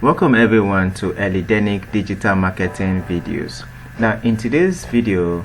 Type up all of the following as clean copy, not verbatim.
Welcome everyone to Elidenic Digital Marketing Videos. Now in today's video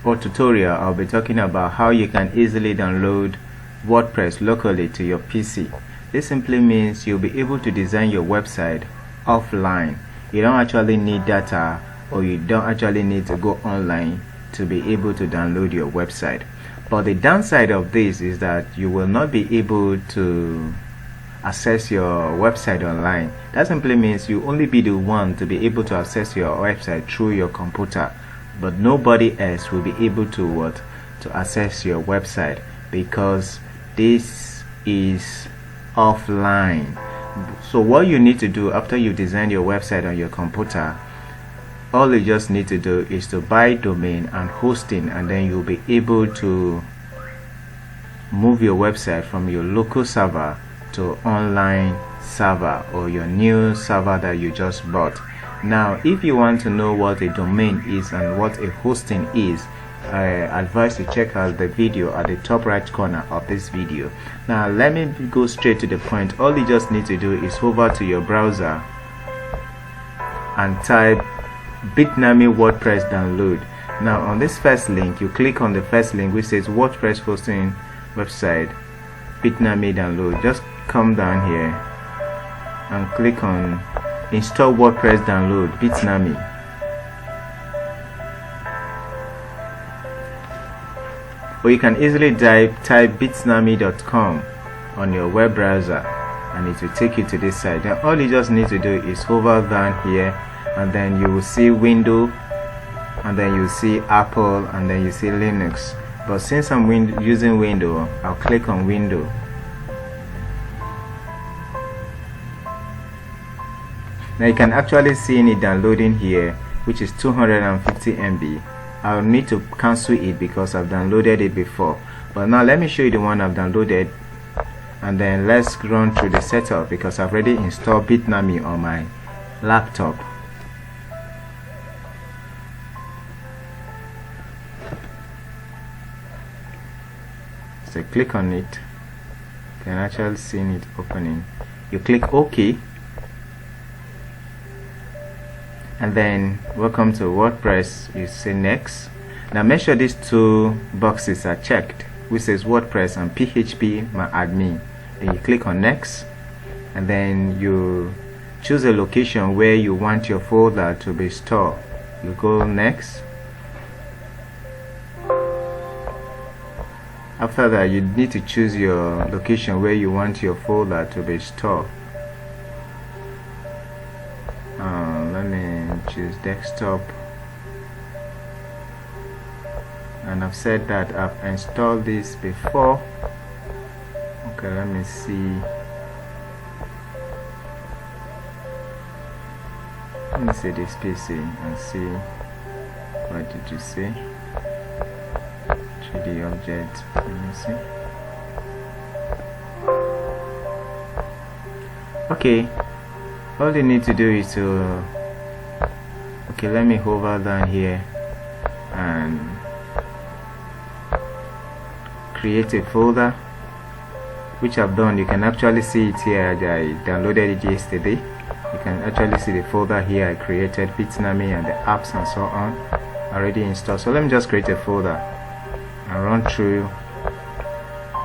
or tutorial, I'll be talking about how you can easily download WordPress locally to your PC. This simply means you'll be able to design your website offline. You don't actually need data, or you don't actually need to go online to be able to download your website. But the downside of this is that you will not be able to access your website online. That simply means you only be the one to be able to access your website through your computer, but nobody else will be able to access your website, because this is offline. So what you need to do after you design your website on your computer, all you just need to do is to buy domain and hosting, and then you'll be able to move your website from your local server to online server or your new server that you just bought. Now if you want to know what a domain is and what a hosting is, I advise you check out the video at the top right corner of this video. Now let me go straight to the point. All you just need to do is hover to your browser and type Bitnami WordPress download. Now on this first link, you click on the first link which says WordPress hosting website Bitnami download. Just come down here and click on Install WordPress download Bitnami. Or you can easily type bitnami.com on your web browser and it will take you to this site. Then all you just need to do is hover down here, and then you will see Windows, and then you see Apple, and then you see Linux. But since I'm using Windows, I'll click on Windows. Now you can actually see it downloading here, which is 250 MB. I'll need to cancel it because I've downloaded it before. But now let me show you the one I've downloaded, and then let's run through the setup because I've already installed Bitnami on my laptop. So click on it. You can actually see it opening. You click OK, and then welcome to WordPress. You say next. Now make sure these two boxes are checked, which says WordPress and PHP my admin. Then you click on next, and then you choose a location where you want your folder to be stored. You go next. After that, you need to choose your location where you want your folder to be stored. Let me choose desktop, and I've said that I've installed this before. Okay, let me see. Let me see this PC and see, what did you say? 3D object. Let me see. Okay, all you need to do is to let me hover down here and create a folder, which I've done. You can actually see it here. I downloaded it yesterday. You can actually see the folder here. I created Bitnami and the apps and so on already installed. So let me just create a folder and run through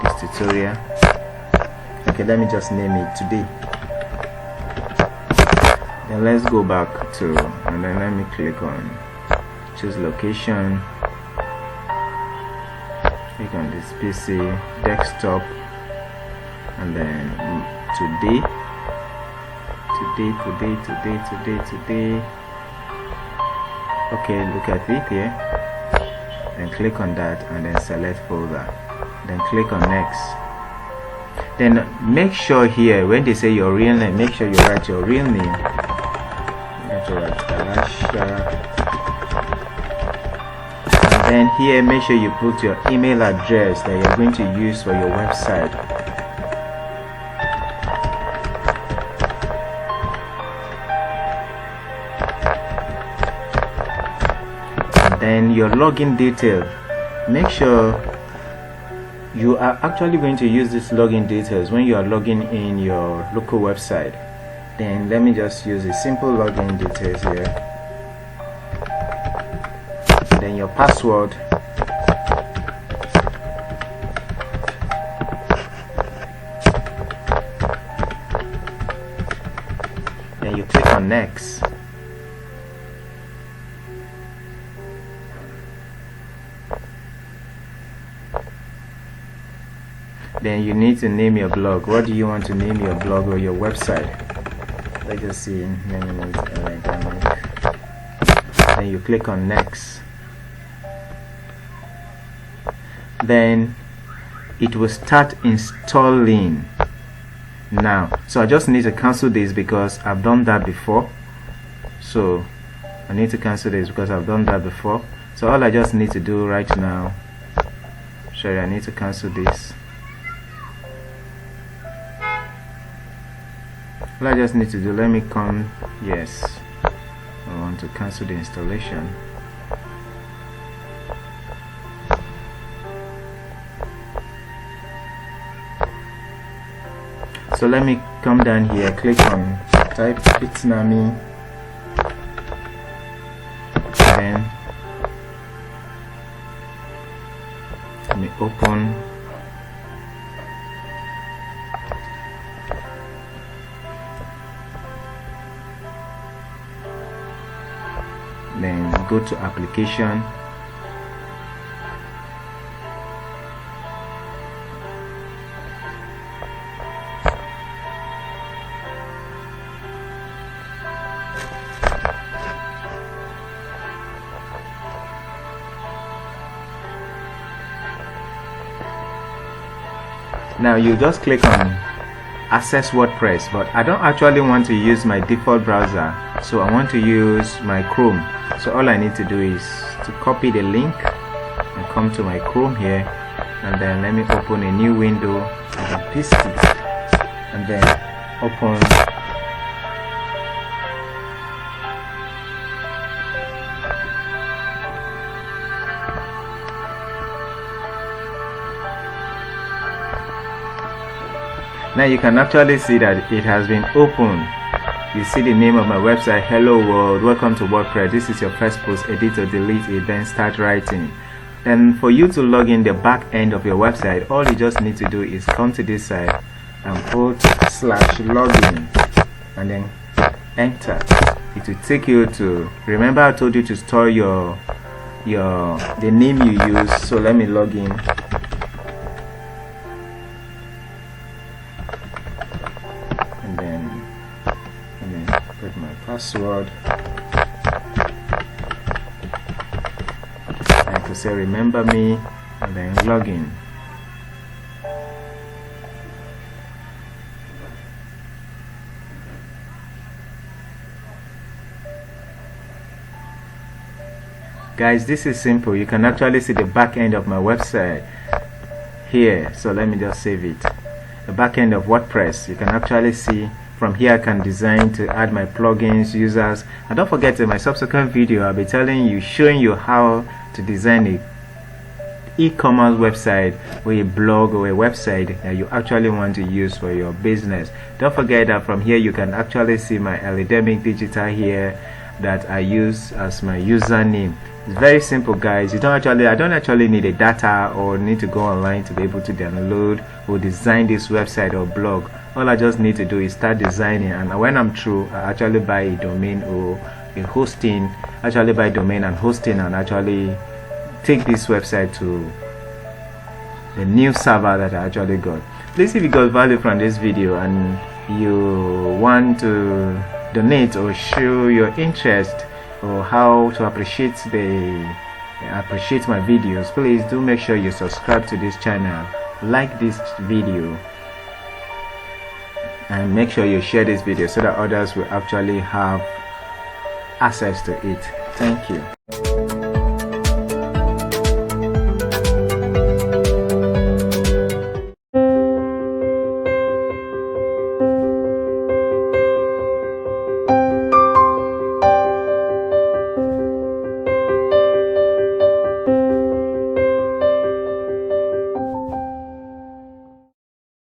this tutorial. Okay, let me just name it today. Then let's go back to, and then let me click on choose location, click on this PC, desktop, and then today. Okay, look at it here. Then click on that and then select folder. Then click on next. Then make sure here when they say your real name, make sure you write your real name. And then here make sure you put your email address that you're going to use for your website. And then your login detail. Make sure you are actually going to use this login details when you are logging in your local website. Then let me just use a simple login details here. Then your password. Then you click on next. Then you need to name your blog. What do you want to name your blog or your website? Let's just see. Then you click on next. Then it will start installing now. So I just need to cancel this because I've done that before. So I need to cancel this because I've done that before. So all I just need to do right now, sorry, I need to cancel this. All I just need to do, let me come, yes, I want to cancel the installation. So let me come down here, click on type Bitnami, then let me open. Then go to application. Now you just click on access WordPress, but I don't actually want to use my default browser, so I want to use my Chrome. So all I need to do is to copy the link and come to my Chrome here, and then let me open a new window and paste it, and then open now. You can actually see that it has been opened. You see the name of my website, hello world, welcome to WordPress. This is your first post, edit or delete it, then start writing. Then for you to log in the back end of your website, all you just need to do is come to this side and put /login and then enter. It will take you to, remember I told you to store the name you use. So let me log in. And then put my password. I could say remember me and then log in. Guys, this is simple. You can actually see the back end of my website here. So let me just save it. The back end of WordPress. You can actually see from here. I can design to add my plugins, users, and don't forget in my subsequent video I'll be showing you how to design a e-commerce website or a blog or a website that you actually want to use for your business. Don't forget that from here you can actually see my Audiobook digital here that I use as my username. It's very simple, guys. I don't actually need a data or need to go online to be able to download or design this website or blog. All I just need to do is start designing, and when I'm through, I actually buy a domain or a hosting, actually buy domain and hosting, and actually take this website to the new server that I actually got. Please, if you got value from this video and you want to donate or show your interest or how to appreciate my videos, please do make sure you subscribe to this channel, like this video, and make sure you share this video so that others will actually have access to it. Thank you.